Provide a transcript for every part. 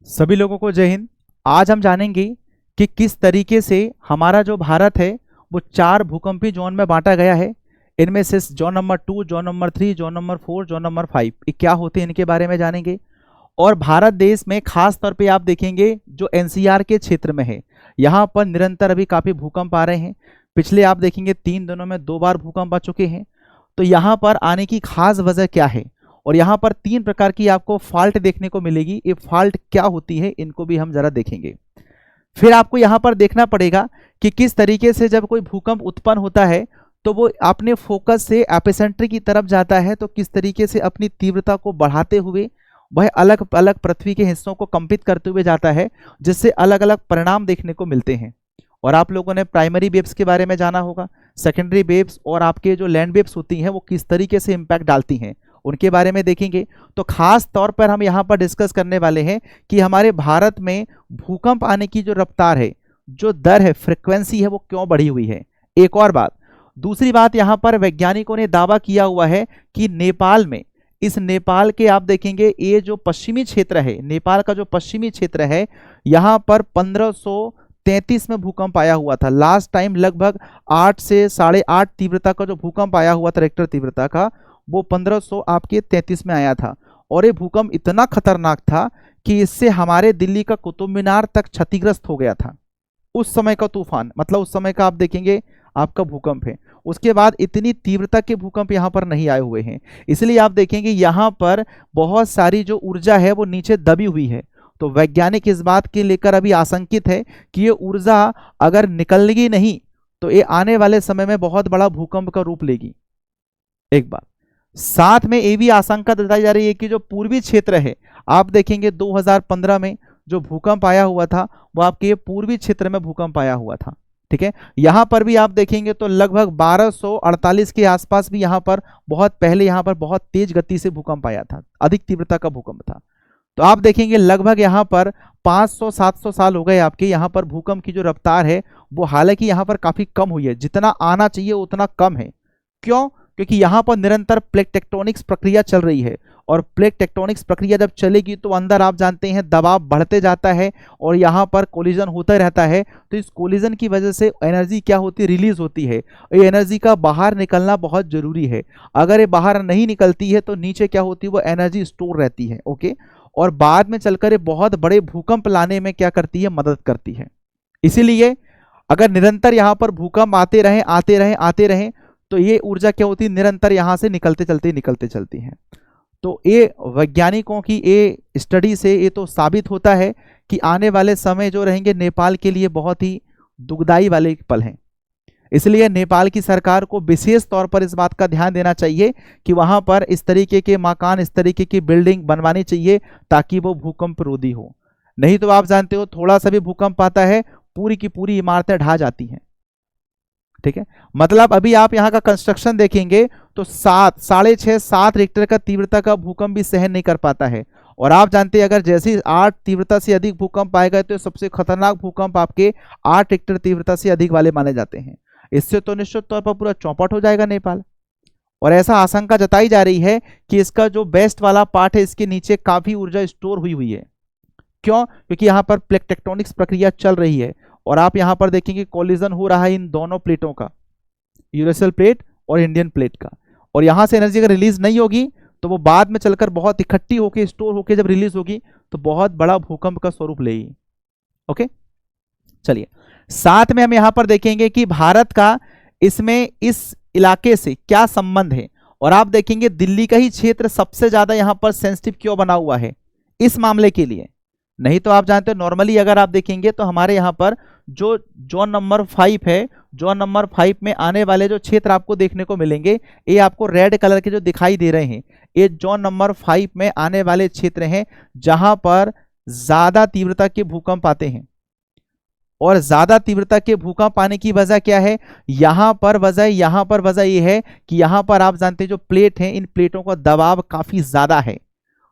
सभी लोगों को जय हिंद। आज हम जानेंगे कि किस तरीके से हमारा जो भारत है वो 4 भूकंपीय जोन में बांटा गया है। इनमें से zone number 2, zone number 3, zone number 4, zone number 5 ये क्या होते हैं इनके बारे में जानेंगे। और भारत देश में खास तौर पे आप देखेंगे जो एनसीआर के क्षेत्र में है, यहाँ पर निरंतर अभी काफी भूकंप आ रहे हैं। पिछले आप देखेंगे 3 दिनों में 2 बार भूकंप आ चुके हैं। तो यहाँ पर आने की खास वजह क्या है, और यहाँ पर 3 प्रकार की आपको फॉल्ट देखने को मिलेगी। ये फॉल्ट क्या होती है इनको भी हम जरा देखेंगे। फिर आपको यहाँ पर देखना पड़ेगा कि किस तरीके से जब कोई भूकंप उत्पन्न होता है तो वो अपने फोकस से एपिसेंटर की तरफ जाता है, तो किस तरीके से अपनी तीव्रता को बढ़ाते हुए वह अलग अलग पृथ्वी के हिस्सों को कंपित करते हुए जाता है, जिससे अलग अलग परिणाम देखने को मिलते हैं। और आप लोगों ने प्राइमरी वेव्स के बारे में जाना होगा, सेकेंडरी वेव्स और आपके जो लैंड वेव्स होती हैं वो किस तरीके से इम्पैक्ट डालती हैं उनके बारे में देखेंगे। तो खास तौर पर हम यहाँ पर डिस्कस करने वाले हैं कि हमारे भारत में भूकंप आने की जो रफ्तार है, जो दर है, फ्रिक्वेंसी है, वो क्यों बढ़ी हुई है। एक और बात, दूसरी बात, यहाँ पर वैज्ञानिकों ने दावा किया हुआ है कि नेपाल में, इस नेपाल के आप देखेंगे ये जो पश्चिमी क्षेत्र है, नेपाल का जो पश्चिमी क्षेत्र है, यहाँ पर 1533 में भूकंप आया हुआ था। लास्ट टाइम लगभग 8 से 8.5 तीव्रता का जो भूकंप आया हुआ था रेक्टर तीव्रता का, वो 1533 में आया था। और ये भूकंप इतना खतरनाक था कि इससे हमारे दिल्ली का कुतुब मीनार तक क्षतिग्रस्त हो गया था। उस समय का तूफान, मतलब उस समय का आप देखेंगे आपका भूकंप है। उसके बाद इतनी तीव्रता के भूकंप यहाँ पर नहीं आए हुए हैं, इसलिए आप देखेंगे यहाँ पर बहुत सारी जो ऊर्जा है वो नीचे दबी हुई है। तो वैज्ञानिक इस बात के लेकर अभी आशंकित है कि ये ऊर्जा अगर निकलेगी नहीं तो ये आने वाले समय में बहुत बड़ा भूकंप का रूप लेगी। एक बात, साथ में ये भी आशंका जताई जा रही है कि जो पूर्वी क्षेत्र है, आप देखेंगे 2015 में जो भूकंप आया हुआ था वो आपके पूर्वी क्षेत्र में भूकंप आया हुआ था। ठीक है, यहां पर भी आप देखेंगे तो लगभग 1248 के आसपास भी यहां पर बहुत पहले यहां पर बहुत तेज गति से भूकंप आया था, अधिक तीव्रता का भूकंप था। तो आप देखेंगे लगभग यहां पर 500-700 साल हो गए आपके यहाँ पर भूकंप की जो रफ्तार है वो हालांकि यहाँ पर काफी कम हुई है, जितना आना चाहिए उतना कम है। क्यों? क्योंकि यहाँ पर निरंतर प्लेट टेक्टोनिक्स प्रक्रिया चल रही है, और प्लेट टेक्टोनिक्स प्रक्रिया जब चलेगी तो अंदर आप जानते हैं दबाव बढ़ते जाता है और यहाँ पर कोलिजन होता रहता है। तो इस कोलिजन की वजह से एनर्जी क्या होती है, रिलीज होती है। ये एनर्जी का बाहर निकलना बहुत जरूरी है। अगर ये बाहर नहीं निकलती है तो नीचे क्या होती है, वो एनर्जी स्टोर रहती है। ओके, और बाद में चलकर ये बहुत बड़े भूकंप लाने में क्या करती है, मदद करती है। इसीलिए अगर निरंतर यहाँ पर भूकंप आते रहे तो ये ऊर्जा क्या होती है, निरंतर यहाँ से निकलते चलती है। तो ये वैज्ञानिकों की ये स्टडी से ये तो साबित होता है कि आने वाले समय जो रहेंगे नेपाल के लिए बहुत ही दुखदाई वाले पल हैं। इसलिए नेपाल की सरकार को विशेष तौर पर इस बात का ध्यान देना चाहिए कि वहां पर इस तरीके के मकान, इस तरीके की बिल्डिंग बनवानी चाहिए ताकि वो भूकंप रोधी हो। नहीं तो आप जानते हो थोड़ा सा भी भूकंप आता है पूरी की पूरी इमारतें ढह जाती हैं। ठीक है, मतलब अभी आप यहाँ का कंस्ट्रक्शन देखेंगे तो 6.5-7 रिक्टर का तीव्रता का भूकंप भी सहन नहीं कर पाता है। और आप जानते हैं अगर जैसे 8 तीव्रता से अधिक भूकंप आएगा तो सबसे खतरनाक भूकंप आपके 8 रिक्टर तीव्रता से अधिक वाले माने जाते हैं। इससे तो निश्चित तौर पर पूरा चौपट हो जाएगा नेपाल। और ऐसा आशंका जताई जा रही है कि इसका जो बेस्ट वाला पार्ट है, इसके नीचे काफी ऊर्जा स्टोर हुई है। क्यों? क्योंकि यहाँ पर प्लेट टेक्टोनिक्स प्रक्रिया चल रही है और आप यहाँ पर देखेंगे कोलिजन हो रहा है इन दोनों प्लेटों का, यूरेशियल प्लेट और इंडियन प्लेट का। और यहाँ से एनर्जी अगर रिलीज नहीं होगी तो वो बाद में चलकर बहुत इकट्ठी होकर स्टोर होकर जब रिलीज होगी तो बहुत बड़ा भूकंप का स्वरूप लेगी। ओके, चलिए साथ में हम यहाँ पर देखेंगे कि भारत का इसमें इस इलाके से क्या संबंध है। और आप देखेंगे दिल्ली का ही क्षेत्र सबसे ज्यादा यहाँ पर सेंसिटिव क्यों बना हुआ है इस मामले के लिए। नहीं तो आप जानते हो नॉर्मली अगर आप देखेंगे तो हमारे यहाँ पर जो जोन नंबर 5 है, जोन नंबर 5 में आने वाले जो क्षेत्र आपको देखने को मिलेंगे, ये आपको रेड कलर के जो दिखाई दे रहे हैं, ये जोन नंबर 5 में आने वाले क्षेत्र हैं जहां पर ज्यादा तीव्रता के भूकंप आते हैं। और ज्यादा तीव्रता के भूकंप आने की वजह क्या है, यहाँ पर वजह यह है कि यहाँ पर आप जानते हैं जो प्लेट है, इन प्लेटों का दबाव काफी ज्यादा है।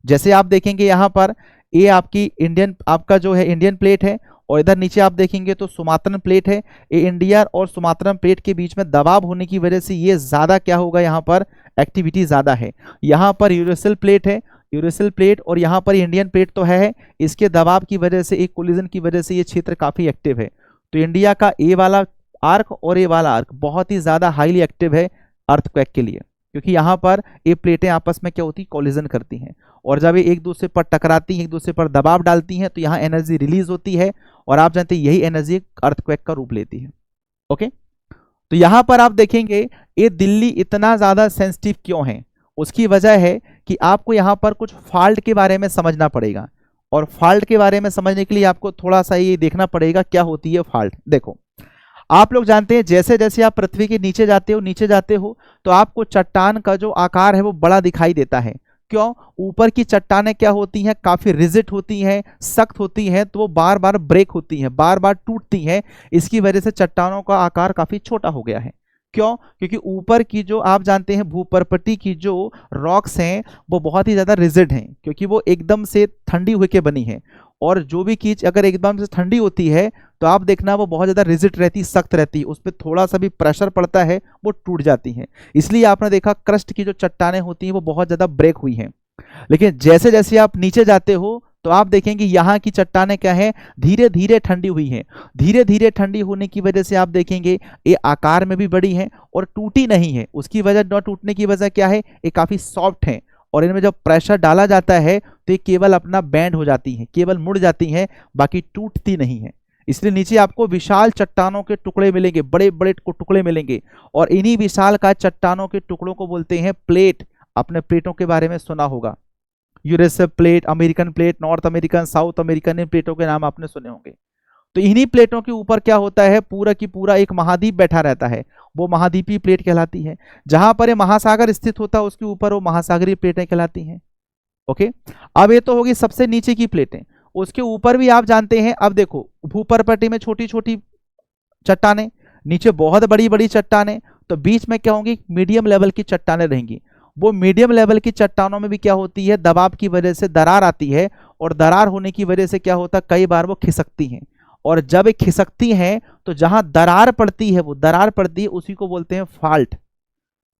जैसे आप देखेंगे यहाँ पर ये आपकी इंडियन, आपका जो है इंडियन प्लेट है, और इधर नीचे आप देखेंगे तो सुमात्रन प्लेट है। ये इंडिया और सुमात्रन प्लेट के बीच में दबाव होने की वजह से ये ज्यादा क्या होगा, यहाँ पर एक्टिविटी ज्यादा है। यहाँ पर यूरेशियल प्लेट है, यूरेशियल प्लेट और यहाँ पर इंडियन प्लेट तो है, इसके दबाव की वजह से, एक कोलिजन की वजह से ये क्षेत्र काफी एक्टिव है। तो इंडिया का ए वाला आर्क और ए वाला आर्क बहुत ही ज्यादा हाईली एक्टिव है अर्थक्वेक के लिए, क्योंकि यहाँ पर ये प्लेटें आपस में क्या होती है, कोलिजन करती हैं, और जब ये एक दूसरे पर टकराती हैं, एक दूसरे पर दबाव डालती हैं, तो यहाँ एनर्जी रिलीज होती है, और आप जानते हैं यही एनर्जी अर्थक्वेक का रूप लेती है। ओके, तो यहाँ पर आप देखेंगे ये दिल्ली इतना ज्यादा सेंसिटिव क्यों है, उसकी वजह है कि आपको यहाँ पर कुछ फॉल्ट के बारे में समझना पड़ेगा, और फॉल्ट के बारे में समझने के लिए आपको थोड़ा सा ये देखना पड़ेगा क्या होती है फॉल्ट। देखो, आप लोग जानते हैं जैसे जैसे आप पृथ्वी के नीचे जाते हो तो आपको चट्टान का जो आकार है वो बड़ा दिखाई देता है। क्यों? ऊपर की चट्टानें क्या होती हैं, काफी रिजिड होती हैं, सख्त होती हैं, तो वो बार बार ब्रेक होती हैं, बार बार टूटती हैं, इसकी वजह से चट्टानों का आकार काफी छोटा हो गया है। क्यों? क्योंकि ऊपर की जो आप जानते हैं भूपर्पटी की जो रॉक्स हैं वो बहुत ही ज्यादा रिजिड हैं, क्योंकि वो एकदम से ठंडी होकर बनी है, और जो भी चीज अगर एकदम से ठंडी होती है तो आप देखना वो बहुत ज्यादा रिजिड रहती, सख्त रहती है, उस पर थोड़ा सा भी प्रेशर पड़ता है वो टूट जाती है। इसलिए आपने देखा क्रस्ट की जो चट्टानें होती हैं वो बहुत ज्यादा ब्रेक हुई हैं। लेकिन जैसे जैसे आप नीचे जाते हो तो आप देखेंगे यहाँ की चट्टानें क्या है, धीरे धीरे ठंडी हुई हैं। धीरे धीरे ठंडी होने की वजह से आप देखेंगे ये आकार में भी बड़ी हैं और टूटी नहीं है। उसकी वजह, न टूटने की वजह क्या है, ये काफी सॉफ्ट है, और इनमें जब प्रेशर डाला जाता है तो ये केवल अपना बैंड हो जाती हैं, केवल मुड़ जाती हैं, बाकी टूटती नहीं है। इसलिए नीचे आपको विशाल चट्टानों के टुकड़े मिलेंगे, बड़े बड़े टुकड़े मिलेंगे, और इन्हीं विशाल का चट्टानों के टुकड़ों को बोलते हैं प्लेट। आपने प्लेटों के बारे में सुना होगा, Eurasian plate, American plate, North American, South American, इन प्लेटों के नाम आपने सुने होंगे। तो इन्हीं प्लेटों के ऊपर क्या होता है, पूरा की पूरा एक महाद्वीप बैठा रहता है, वो महाद्वीपीय प्लेट कहलाती है। जहां पर ये महासागर स्थित होता है उसके ऊपर वो महासागरीय प्लेटें कहलाती हैं। ओके, अब ये तो होगी सबसे नीचे की प्लेटें। उसके ऊपर भी आप जानते हैं, अब देखो भूपर्पटी में छोटी छोटी चट्टानें, नीचे बहुत बड़ी बड़ी चट्टानें, तो बीच में क्या होंगी, मीडियम लेवल की चट्टानें रहेंगी। वो मीडियम लेवल की चट्टानों में भी क्या होती है, दबाव की वजह से दरार आती है, और दरार होने की वजह से क्या होता है, कई बार वो खिसकती हैं, और जब एक खिसकती हैं तो जहां दरार पड़ती है, वो दरार पड़ती है उसी को बोलते हैं फॉल्ट।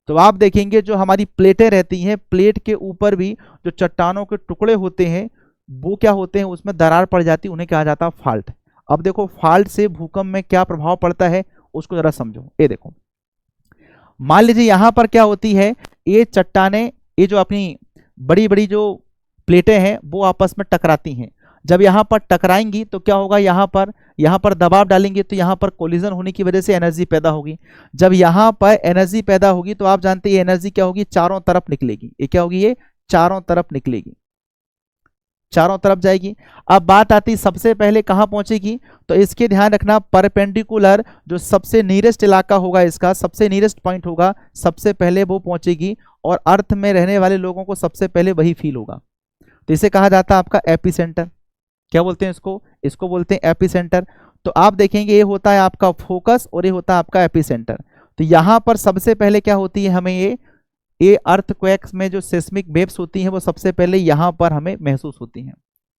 तो आप देखेंगे जो हमारी प्लेटें रहती हैं, प्लेट के ऊपर भी जो चट्टानों के टुकड़े होते हैं वो क्या होते हैं, उसमें दरार पड़ जाती है, उन्हें कहा जाता है फॉल्ट। अब देखो फॉल्ट से भूकंप में क्या प्रभाव पड़ता है उसको जरा समझो। ये देखो, मान लीजिए यहां पर क्या होती है, ये चट्टानें, ये जो अपनी बड़ी बड़ी जो प्लेटें हैं वो आपस में टकराती हैं। जब यहाँ पर टकराएंगी तो क्या होगा, यहाँ पर दबाव डालेंगे तो यहाँ पर कोलिजन होने की वजह से एनर्जी पैदा होगी। जब यहाँ पर एनर्जी पैदा होगी तो आप जानते हैं ये एनर्जी क्या होगी, चारों तरफ निकलेगी। ये क्या होगी, ये चारों तरफ निकलेगी, चारों तरफ जाएगी। अब बात आती सबसे पहले कहाँ पहुंचेगी, तो इसके ध्यान रखना परपेंडिकुलर जो सबसे नियरेस्ट इलाका होगा, इसका सबसे नियरेस्ट पॉइंट होगा, सबसे पहले वो पहुंचेगी, और अर्थ में रहने वाले लोगों को सबसे पहले वही फील होगा। तो इसे कहा जाता है आपका एपिसेंटर। क्या बोलते हैं इसको, इसको बोलते हैं एपिसेंटर। तो आप देखेंगे ये होता है आपका फोकस और ये होता है आपका एपिसेंटर। तो यहाँ पर सबसे पहले क्या होती है, हमें ये अर्थक्वेक्स में जो सिस्मिक वेव्स होती हैं वो सबसे पहले यहाँ पर हमें महसूस होती हैं।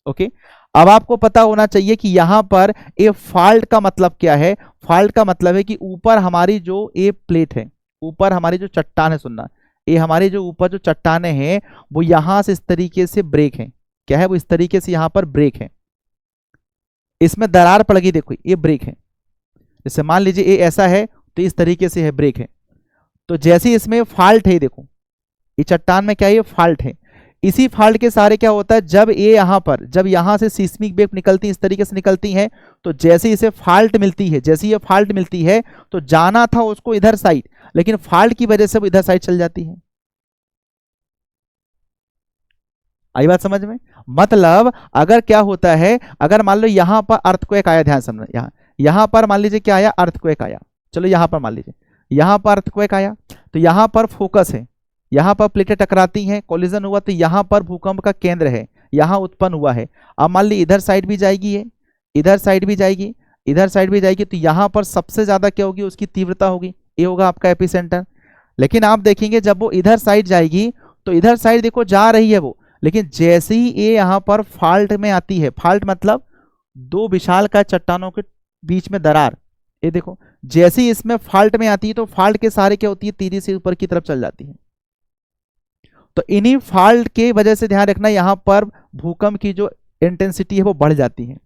ओके, अब आपको पता होना चाहिए कि यहाँ पर ये फॉल्ट का मतलब क्या है। फॉल्ट का मतलब है कि ऊपर हमारी जो ये प्लेट है, ऊपर हमारी जो चट्टान है, सुनना, ये हमारे जो ऊपर जो चट्टाने हैं वो यहाँ से इस तरीके से ब्रेक है। क्या है, वो इस तरीके से यहाँ पर ब्रेक है, इसमें दरार पड़ गई, देखो ये ब्रेक है। जैसे मान लीजिए ये ऐसा है तो इस तरीके से है, ब्रेक है। तो जैसे इसमें फॉल्ट है, देखो ये चट्टान में क्या है, ये फॉल्ट है। इसी फॉल्ट के सारे क्या होता है, जब ये यहाँ पर, जब यहाँ से सिस्मिक वेव निकलती है, इस तरीके से निकलती है, तो जैसे इसे फॉल्ट मिलती है, जैसे ये फॉल्ट मिलती है तो जाना था उसको इधर साइड, लेकिन फॉल्ट की वजह से वो इधर साइड चल जाती है। आई बात समझ में? मतलब अगर क्या होता है, अगर मान लो यहां पर अर्थक्वेक आया, ध्यान समझना, यहां पर मान लीजिए क्या आया, अर्थक्वेक आया। चलो यहां पर मान लीजिए यहां पर अर्थक्वेक आया, तो यहां पर फोकस है, यहां पर प्लेटें टकराती हैं, कोलिजन हुआ, तो यहां पर भूकंप का केंद्र है, यहां उत्पन्न हुआ है। अब मान ली इधर साइड भी जाएगी, ये इधर साइड भी जाएगी, इधर साइड भी जाएगी, तो यहां पर सबसे ज्यादा क्या होगी, उसकी तीव्रता होगी, ये होगा आपका एपिसेंटर। लेकिन आप देखेंगे जब वो इधर साइड जाएगी तो इधर साइड देखो जा रही है वो, लेकिन जैसे ही ये यहाँ पर फॉल्ट में आती है, फॉल्ट मतलब दो विशाल का चट्टानों के बीच में दरार, ये देखो जैसे ही इसमें फॉल्ट में आती है तो फॉल्ट के सहारे क्या होती है, तेजी से ऊपर की तरफ चल जाती है। तो इन्हीं फॉल्ट के वजह से ध्यान रखना यहाँ पर भूकंप की जो इंटेंसिटी है वो बढ़ जाती है,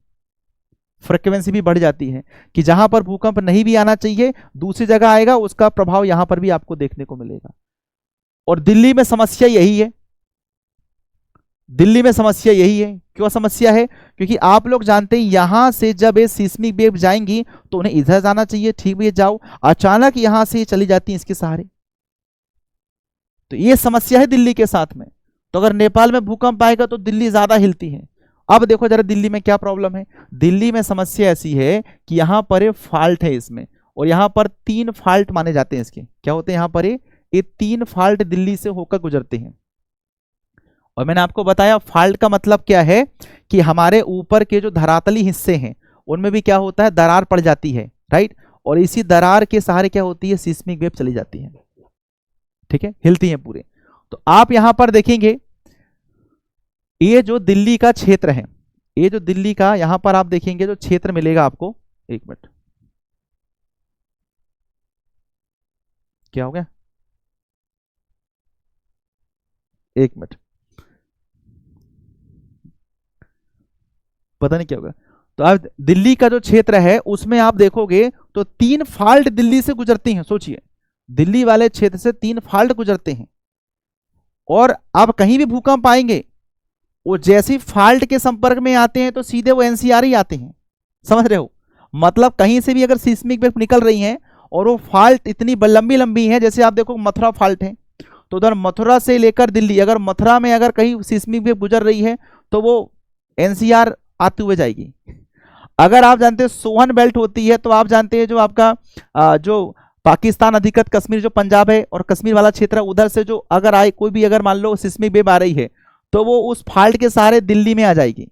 फ्रिक्वेंसी भी बढ़ जाती है, कि जहां पर भूकंप नहीं भी आना चाहिए दूसरी जगह आएगा, उसका प्रभाव यहां पर भी आपको देखने को मिलेगा। और दिल्ली में समस्या यही है, दिल्ली में समस्या यही है। क्यों समस्या है? क्योंकि आप लोग जानते हैं यहां से जब ये सिस्मिक वेव जाएंगी तो उन्हें इधर जाना चाहिए, ठीक भी जाओ, अचानक यहां से चली जाती है इसके सहारे, तो ये समस्या है दिल्ली के साथ में। तो अगर नेपाल में भूकंप आएगा तो दिल्ली ज्यादा हिलती है। अब देखो जरा दिल्ली में क्या प्रॉब्लम है। दिल्ली में समस्या ऐसी है कि यहां पर एक फॉल्ट है इसमें, और यहां पर 3 फॉल्ट माने जाते हैं इसके। क्या होते हैं यहां पर? ये 3 फॉल्ट दिल्ली से होकर गुजरते हैं। और मैंने आपको बताया फॉल्ट का मतलब क्या है, कि हमारे ऊपर के जो धरातली हिस्से हैं उनमें भी क्या होता है, दरार पड़ जाती है, राइट। और इसी दरार के सहारे क्या होती है, सिस्मिक वेव चली जाती है, ठीक है, हिलती है पूरे। तो आप यहां पर देखेंगे ये जो दिल्ली का क्षेत्र है, ये जो दिल्ली का यहां पर आप देखेंगे जो क्षेत्र मिलेगा आपको, एक मिनट, क्या हो गया, एक मिनट, पता नहीं क्या होगा। तो अब दिल्ली का जो क्षेत्र है उसमें आप देखोगे तो 3 फॉल्ट दिल्ली से गुजरती हैं। सोचिए दिल्ली वाले क्षेत्र से 3 फॉल्ट गुजरते हैं, और अब कहीं भी भूकंप आएंगे वो जैसे फॉल्ट के संपर्क में आते हैं तो सीधे वो एनसीआर ही आते हैं, समझ रहे हो। मतलब कहीं से भी अगर सिस्मिक वेव निकल रही हैं और वो फॉल्ट इतनी लंबी लंबी है, जैसे आप देखो मथुरा फॉल्ट है, तो उधर मथुरा से लेकर दिल्ली, अगर मथुरा में अगर कहीं सिस्मिक वेव गुजर रही है तो वो एनसीआर आते हुए जाएगी। अगर आप जानते हैं सोहन बेल्ट होती है, तो आप जानते हैं जो आपका जो पाकिस्तान अधिकृत कश्मीर जो पंजाब है और कश्मीर वाला क्षेत्र है, उधर से जो अगर आए कोई भी, अगर मान लो सिस्मिक वेव आ रही है तो वो उस फॉल्ट के सहारे दिल्ली में आ जाएगी,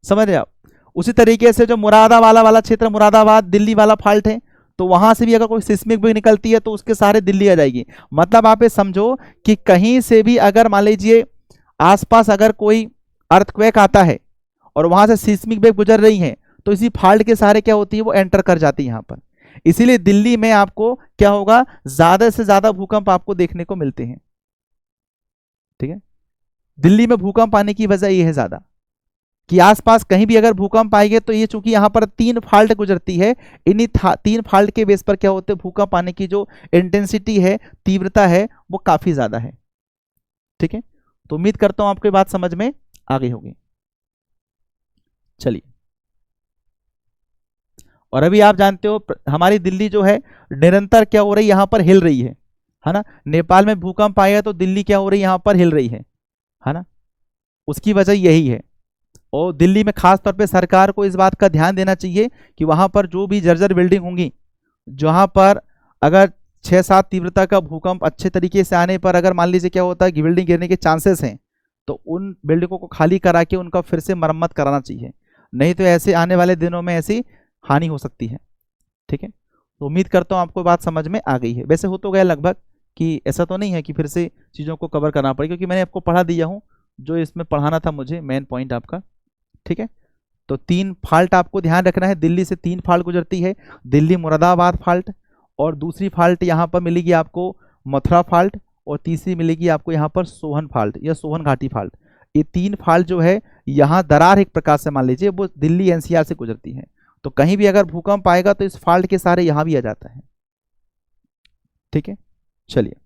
समझ रहे आप। उसी तरीके से जो मुरादाबाद वाला क्षेत्र, मुरादाबाद दिल्ली वाला फॉल्ट है, तो वहां से भी अगर कोई सिस्मिक वेव निकलती है तो उसके सहारे दिल्ली आ जाएगी। मतलब आप ये समझो कि कहीं से भी अगर मान लीजिए आसपास अगर कोई अर्थक्वेक आता है और वहां से सिस्मिक वेव गुजर रही है तो इसी फॉल्ट के सहारे क्या होती है, वो एंटर कर जाती है यहाँ पर। इसीलिए दिल्ली में आपको क्या होगा, ज्यादा से ज्यादा भूकंप आपको देखने को मिलते हैं, ठीक है। दिल्ली में भूकंप आने की वजह यह है ज्यादा कि आसपास कहीं भी अगर भूकंप आएंगे तो ये चूंकि यहाँ पर 3 फॉल्ट गुजरती है, इन्हीं 3 फॉल्ट के बेस पर क्या होते हैं, भूकंप आने की जो इंटेंसिटी है, तीव्रता है, वो काफी ज्यादा है, ठीक है। तो उम्मीद करता हूं आपको ये बात समझ में आ गई होगी। चलिए, और अभी आप जानते हो हमारी दिल्ली जो है निरंतर क्या हो रही है, यहां पर हिल रही है ना। नेपाल में भूकंप आया तो दिल्ली क्या हो रही है, यहां पर हिल रही है ना। उसकी वजह यही है। और दिल्ली में खास तौर पे सरकार को इस बात का ध्यान देना चाहिए कि वहां पर जो भी जर्जर बिल्डिंग होंगी, जहां पर अगर 6-7 तीव्रता का भूकंप अच्छे तरीके से आने पर अगर मान लीजिए क्या होता है कि बिल्डिंग गिरने के चांसेस हैं, तो उन बिल्डिंगों को खाली करा के उनका फिर से मरम्मत कराना चाहिए, नहीं तो ऐसे आने वाले दिनों में ऐसी हानि हो सकती है, ठीक है। तो उम्मीद करता हूँ आपको बात समझ में आ गई है। वैसे हो तो गया लगभग, कि ऐसा तो नहीं है कि फिर से चीज़ों को कवर करना पड़े, क्योंकि मैंने आपको पढ़ा दिया हूँ जो इसमें पढ़ाना था मुझे, मेन पॉइंट आपका, ठीक है। तो 3 फॉल्ट आपको ध्यान रखना है, दिल्ली से 3 फॉल्ट गुजरती है, दिल्ली मुरादाबाद फॉल्ट, और दूसरी फॉल्ट यहाँ पर मिलेगी आपको मथुरा फॉल्ट, और तीसरी मिलेगी आपको यहाँ पर सोहन फॉल्ट या सोहन घाटी फॉल्ट। ये 3 फॉल्ट जो है यहाँ दरार एक प्रकार से मान लीजिए वो दिल्ली एनसीआर से गुजरती है, तो कहीं भी अगर भूकंप आएगा तो इस फॉल्ट के सहारे यहाँ भी आ जाता है, ठीक है। चलिए।